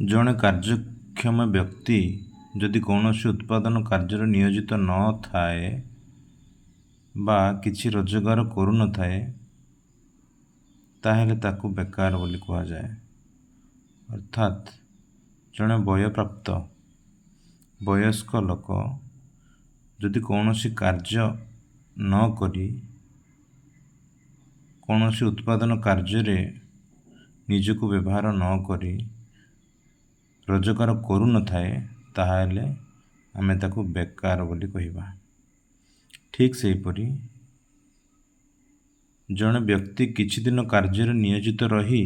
ଜଣେ କାର୍ଯ୍ୟକ୍ଷମ ବ୍ୟକ୍ତି ଯଦି କୌଣସି ଉତ୍ପାଦନ କାର୍ଯ୍ୟରେ ନିୟୋଜିତ ନଥାଏ ବା କିଛି ରୋଜଗାର କରୁନଥାଏ ତାହେଲେ ତାକୁ ବେକାର ବୋଲି କୁହାଯାଏ। ଅର୍ଥାତ୍ ଜଣେ ବୟପ୍ରାପ୍ତ ବୟସ୍କ ଲୋକ ଯଦି କୌଣସି କାର୍ଯ୍ୟ ନ କରି କୌଣସି ଉତ୍ପାଦନ କାର୍ଯ୍ୟରେ ନିଜକୁ ବ୍ୟବହାର ନ କରି ରୋଜଗାର କରୁନଥାଏ ତାହେଲେ ଆମେ ତାକୁ ବେକାର ବୋଲି କହିବା। ଠିକ୍ ସେହିପରି ଜଣେ ବ୍ୟକ୍ତି କିଛି ଦିନ କାର୍ଯ୍ୟରେ ନିୟୋଜିତ ରହି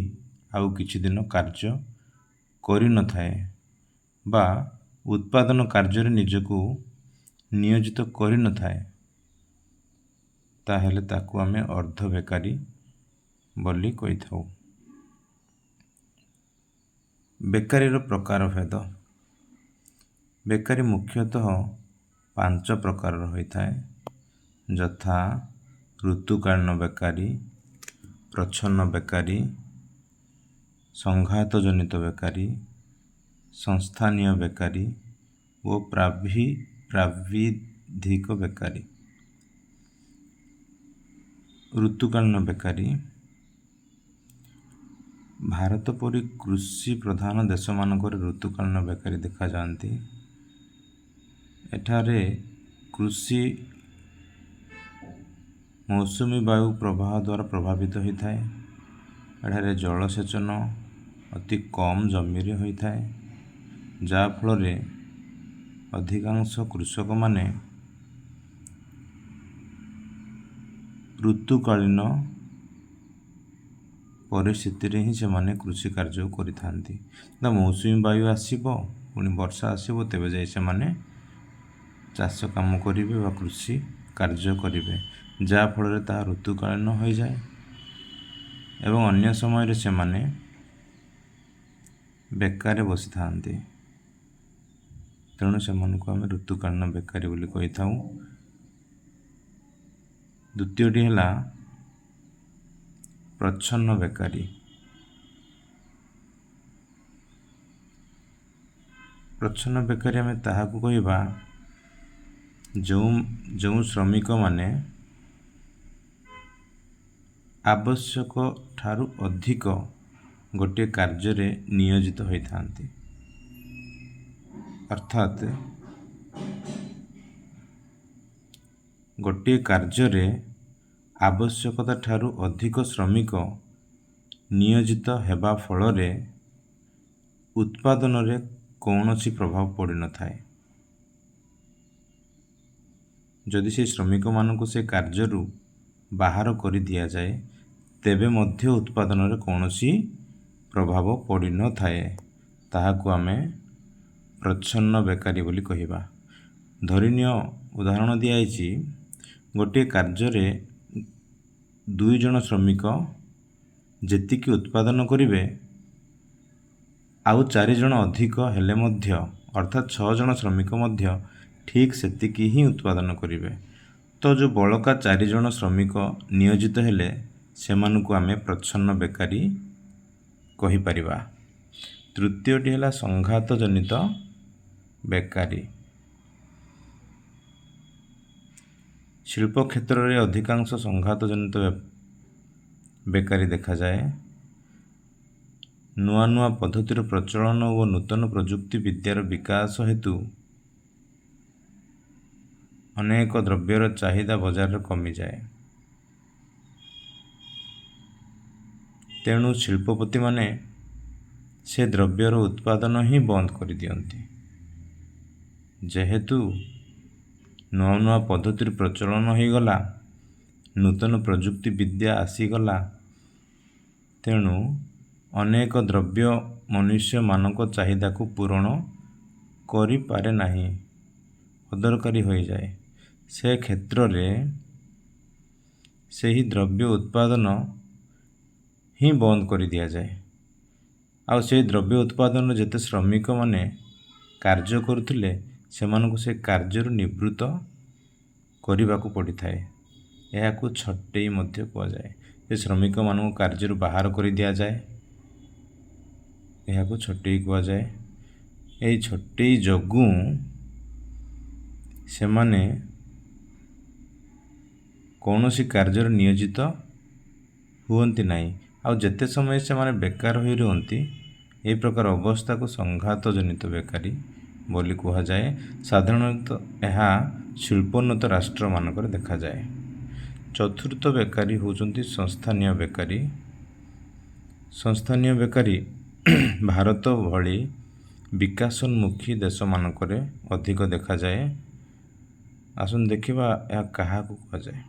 ଆଉ କିଛି ଦିନ କାର୍ଯ୍ୟ କରିନଥାଏ ବା ଉତ୍ପାଦନ କାର୍ଯ୍ୟରେ ନିଜକୁ ନିୟୋଜିତ କରିନଥାଏ ତାହେଲେ ତାକୁ ଆମେ ଅର୍ଦ୍ଧ ବେକାରୀ ବୋଲି କହିଥାଉ। ବେକାରୀର ପ୍ରକାର ଭେଦ। ବେକାରୀ ମୁଖ୍ୟତଃ 5 ପ୍ରକାରର ହୋଇଥାଏ, ଯଥା ଋତୁକାଳୀନ ବେକାରୀ, ପ୍ରଚ୍ଛନ୍ନ ବେକାରୀ, ସଂଘାତ ଜନିତ ବେକାରୀ, ସଂସ୍ଥାନୀୟ ବେକାରୀ ଓ ପ୍ରାବିଧିକ ବେକାରୀ। ଋତୁକାଳୀନ ବେକାରୀ। ଭାରତ ପରି କୃଷି ପ୍ରଧାନ ଦେଶମାନଙ୍କରେ ଋତୁକାଳୀନ ବେକାରୀ ଦେଖାଯାଆନ୍ତି। ଏଠାରେ କୃଷି ମୌସୁମୀ ବାୟୁ ପ୍ରବାହ ଦ୍ୱାରା ପ୍ରଭାବିତ ହୋଇଥାଏ। ଏଠାରେ ଜଳସେଚନ ଅତି କମ୍ ଜମିରେ ହୋଇଥାଏ, ଯାହାଫଳରେ ଅଧିକାଂଶ କୃଷକମାନେ ଋତୁକାଳୀନ ପରିସ୍ଥିତିରେ ହିଁ ସେମାନେ କୃଷି କାର୍ଯ୍ୟ କରିଥାନ୍ତି। ମୌସୁମୀ ବାୟୁ ଆସିବ, ପୁଣି ବର୍ଷା ଆସିବ, ତେବେ ଯାଇ ସେମାନେ ଚାଷ କାମ କରିବେ ବା କୃଷି କାର୍ଯ୍ୟ କରିବେ, ଯାହାଫଳରେ ତାହା ଋତୁକାଳୀନ ହୋଇଯାଏ ଏବଂ ଅନ୍ୟ ସମୟରେ ସେମାନେ ବେକାରରେ ବସିଥାନ୍ତି। ତେଣୁ ସେମାନଙ୍କୁ ଆମେ ଋତୁକାଳୀନ ବେକାରୀ ବୋଲି କହିଥାଉ। ଦ୍ୱିତୀୟଟି ହେଲା ପ୍ରଚ୍ଛନ୍ନ ବେକାରୀ। ପ୍ରଚ୍ଛନ୍ନ ବେକାରୀ ଆମେ ତାହାକୁ କହିବା ଯେଉଁ ଶ୍ରମିକମାନେ ଆବଶ୍ୟକ ଠାରୁ ଅଧିକ ଗୋଟିଏ କାର୍ଯ୍ୟରେ ନିୟୋଜିତ ହୋଇଥାନ୍ତି। ଅର୍ଥାତ୍ ଗୋଟିଏ କାର୍ଯ୍ୟରେ ଆବଶ୍ୟକତା ଠାରୁ ଅଧିକ ଶ୍ରମିକ ନିୟୋଜିତ ହେବା ଫଳରେ ଉତ୍ପାଦନରେ କୌଣସି ପ୍ରଭାବ ପଡ଼ିନଥାଏ। ଯଦି ସେ ଶ୍ରମିକମାନଙ୍କୁ ସେ କାର୍ଯ୍ୟରୁ ବାହାର କରି ଦିଆଯାଏ ତେବେ ମଧ୍ୟ ଉତ୍ପାଦନରେ କୌଣସି ପ୍ରଭାବ ପଡ଼ିନଥାଏ। ତାହାକୁ ଆମେ ପ୍ରଚ୍ଛନ୍ନ ବେକାରୀ ବୋଲି କହିବା। ଧରିନିଅ ଉଦାହରଣ ଦିଆଯାଇଛି, ଗୋଟିଏ କାର୍ଯ୍ୟରେ 2 ଜଣ ଶ୍ରମିକ ଯେତିକି ଉତ୍ପାଦନ କରିବେ ଆଉ 4 ଜଣ ଅଧିକ ହେଲେ ମଧ୍ୟ, ଅର୍ଥାତ୍ 6 ଜଣ ଶ୍ରମିକ ମଧ୍ୟ ଠିକ୍ ସେତିକି ହିଁ ଉତ୍ପାଦନ କରିବେ। ତ ଯେଉଁ ବଳକା 4 ଜଣ ଶ୍ରମିକ ନିୟୋଜିତ ହେଲେ ସେମାନଙ୍କୁ ଆମେ ପ୍ରଚ୍ଛନ୍ନ ବେକାରୀ କହିପାରିବା। ତୃତୀୟଟି ହେଲା ସଂଘାତ ଜନିତ ବେକାରୀ। ଶିଳ୍ପ କ୍ଷେତ୍ରରେ ଅଧିକାଂଶ ସଂଘାତ ଜନିତ ବେକାରୀ ଦେଖାଯାଏ। ନୂଆ ନୂଆ ପଦ୍ଧତିର ପ୍ରଚଳନ ଓ ନୂତନ ପ୍ରଯୁକ୍ତି ବିଦ୍ୟାର ବିକାଶ ହେତୁ ଅନେକ ଦ୍ରବ୍ୟର ଚାହିଦା ବଜାରରେ କମିଯାଏ। ତେଣୁ ଶିଳ୍ପପତିମାନେ ସେ ଦ୍ରବ୍ୟର ଉତ୍ପାଦନ ହିଁ ବନ୍ଦ କରିଦିଅନ୍ତି। ଯେହେତୁ ନୂଆ ନୂଆ ପଦ୍ଧତିର ପ୍ରଚଳନ ହୋଇଗଲା, ନୂତନ ପ୍ରଯୁକ୍ତି ବିଦ୍ୟା ଆସିଗଲା, ତେଣୁ ଅନେକ ଦ୍ରବ୍ୟ ମନୁଷ୍ୟମାନଙ୍କ ଚାହିଦାକୁ ପୂରଣ କରିପାରେ ନାହିଁ, ଅଦରକାରୀ ହୋଇଯାଏ। ସେ କ୍ଷେତ୍ରରେ ସେହି ଦ୍ରବ୍ୟ ଉତ୍ପାଦନ ହିଁ ବନ୍ଦ କରିଦିଆଯାଏ। ଆଉ ସେହି ଦ୍ରବ୍ୟ ଉତ୍ପାଦନରେ ଯେତେ ଶ୍ରମିକମାନେ କାର୍ଯ୍ୟ କରୁଥିଲେ ସେମାନଙ୍କୁ ସେ କାର୍ଯ୍ୟରୁ ନିବୃତ୍ତ କରିବାକୁ ପଡ଼ିଥାଏ। ଏହାକୁ ଛଟେଇ ମଧ୍ୟ କୁହାଯାଏ। ସେ ଶ୍ରମିକମାନଙ୍କୁ କାର୍ଯ୍ୟରୁ ବାହାର କରି ଦିଆଯାଏ ଏହାକୁ ଛଟେଇ କୁହାଯାଏ। ଏହି ଛଟେଇ ଯୋଗୁଁ ସେମାନେ କୌଣସି କାର୍ଯ୍ୟରେ ନିୟୋଜିତ ହୁଅନ୍ତି ନାହିଁ। ଆଉ ଯେତେ ସମୟ ସେମାନେ ବେକାର ହୋଇ ରୁହନ୍ତି, ଏହି ପ୍ରକାର ଅବସ୍ଥାକୁ ସଂଘାତ ଜନିତ ବେକାରୀ ବୋଲି କୁହାଯାଏ। ସାଧାରଣତଃ ଏହା ଶିଳ୍ପୋନ୍ନତ ରାଷ୍ଟ୍ରମାନଙ୍କରେ ଦେଖାଯାଏ। ଚତୁର୍ଥ ବେକାରୀ ହେଉଛନ୍ତି ସଂସ୍ଥାନୀୟ ବେକାରୀ। ସଂସ୍ଥାନୀୟ ବେକାରୀ ଭାରତ ଭଳି ବିକାଶୋନ୍ମୁଖୀ ଦେଶମାନଙ୍କରେ ଅଧିକ ଦେଖାଯାଏ। ଆସନ୍ତୁ ଦେଖିବା ଏହା କାହାକୁ କୁହାଯାଏ।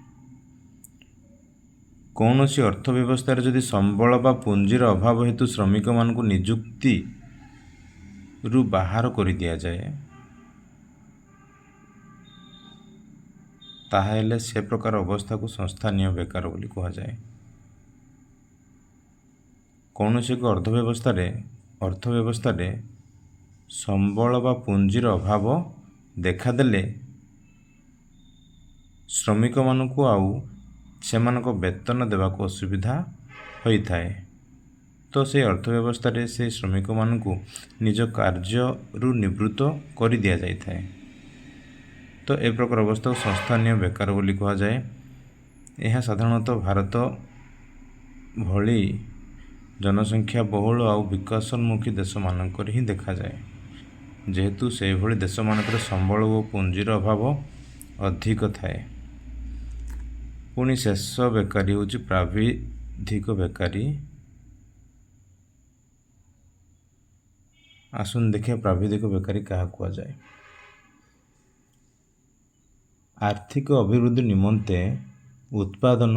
କୌଣସି ଅର୍ଥ ବ୍ୟବସ୍ଥାରେ ଯଦି ସମ୍ବଳ ବା ପୁଞ୍ଜିର ଅଭାବ ହେତୁ ଶ୍ରମିକମାନଙ୍କୁ ନିଯୁକ୍ତିରୁ ବାହାର କରିଦିଆଯାଏ, ତାହେଲେ ସେ ପ୍ରକାର ଅବସ୍ଥାକୁ ସଂସ୍ଥାନୀୟ ବେକାର ବୋଲି କୁହାଯାଏ। କୌଣସି ଏକ ଅର୍ଥ ବ୍ୟବସ୍ଥାରେ ସମ୍ବଳ ବା ପୁଞ୍ଜିର ଅଭାବ ଦେଖାଦେଲେ ଶ୍ରମିକମାନଙ୍କୁ ଆଉ ସେମାନଙ୍କ ବେତନ ଦେବାକୁ ଅସୁବିଧା ହୋଇଥାଏ। ତ ସେହି ଅର୍ଥ ବ୍ୟବସ୍ଥାରେ ସେ ଶ୍ରମିକମାନଙ୍କୁ ନିଜ କାର୍ଯ୍ୟରୁ ନିବୃତ୍ତ କରିଦିଆଯାଇଥାଏ। ତ ଏ ପ୍ରକାର ଅବସ୍ଥାକୁ ସଂସ୍ଥାନୀୟ ବେକାର ବୋଲି କୁହାଯାଏ। ଏହା ସାଧାରଣତଃ ଭାରତ ଭଳି ଜନସଂଖ୍ୟା ବହୁଳ ଆଉ ବିକାଶୋନ୍ମୁଖୀ ଦେଶମାନଙ୍କରେ ହିଁ ଦେଖାଯାଏ, ଯେହେତୁ ସେହିଭଳି ଦେଶମାନଙ୍କରେ ସମ୍ବଳ ଓ ପୁଞ୍ଜିର ଅଭାବ ଅଧିକ ଥାଏ। ପୁଣି ଶେଷ ବେକାରୀ ହେଉଛି ପ୍ରାବିଧିକ ବେକାରୀ। ଆସନ୍ତୁ ଦେଖିବା ପ୍ରାବିଧିକ ବେକାରୀ କାହାକୁ କୁହାଯାଏ। ଆର୍ଥିକ ଅଭିବୃଦ୍ଧି ନିମନ୍ତେ ଉତ୍ପାଦନ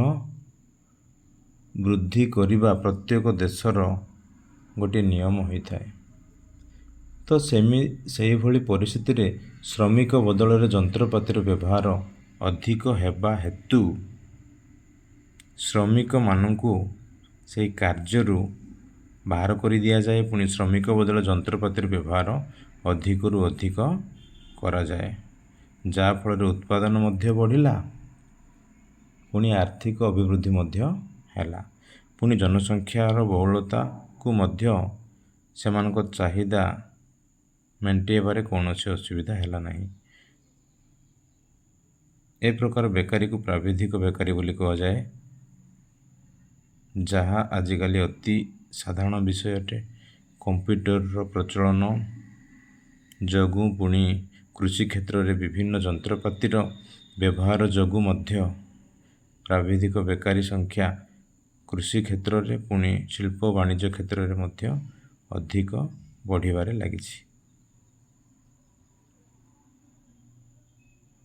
ବୃଦ୍ଧି କରିବା ପ୍ରତ୍ୟେକ ଦେଶର ଗୋଟିଏ ନିୟମ ହୋଇଥାଏ। ତ ସେହିଭଳି ପରିସ୍ଥିତିରେ ଶ୍ରମିକ ବଦଳରେ ଯନ୍ତ୍ରପାତିର ବ୍ୟବହାର ଅଧିକ ହେବା ହେତୁ ଶ୍ରମିକମାନଙ୍କୁ ସେହି କାର୍ଯ୍ୟରୁ ବାହାର କରିଦିଆଯାଏ। ପୁଣି ଶ୍ରମିକ ବଦଳରେ ଯନ୍ତ୍ରପାତିର ବ୍ୟବହାର ଅଧିକରୁ ଅଧିକ କରାଯାଏ, ଯାହାଫଳରେ ଉତ୍ପାଦନ ମଧ୍ୟ ବଢ଼ିଲା, ପୁଣି ଆର୍ଥିକ ଅଭିବୃଦ୍ଧି ମଧ୍ୟ ହେଲା। ପୁଣି ଜନସଂଖ୍ୟାର ବହୁଳତାକୁ ମଧ୍ୟ ସେମାନଙ୍କ ଚାହିଦା ମେଣ୍ଟାଇବାରେ କୌଣସି ଅସୁବିଧା ହେଲା ନାହିଁ। ଏ ପ୍ରକାର ବେକାରୀକୁ ପ୍ରାବିଧିକ ବେକାରୀ ବୋଲି କୁହାଯାଏ, ଯାହା ଆଜିକାଲି ଅତି ସାଧାରଣ ବିଷୟ ଅଟେ। କମ୍ପ୍ୟୁଟରର ପ୍ରଚଳନ ଯୋଗୁଁ ପୁଣି କୃଷି କ୍ଷେତ୍ରରେ ବିଭିନ୍ନ ଯନ୍ତ୍ରପାତିର ବ୍ୟବହାର ଯୋଗୁଁ ମଧ୍ୟ ପ୍ରାବିଧିକ ବେକାରୀ ସଂଖ୍ୟା କୃଷି କ୍ଷେତ୍ରରେ ପୁଣି ଶିଳ୍ପ ବାଣିଜ୍ୟ କ୍ଷେତ୍ରରେ ମଧ୍ୟ ଅଧିକ ବଢ଼ିବାରେ ଲାଗିଛି।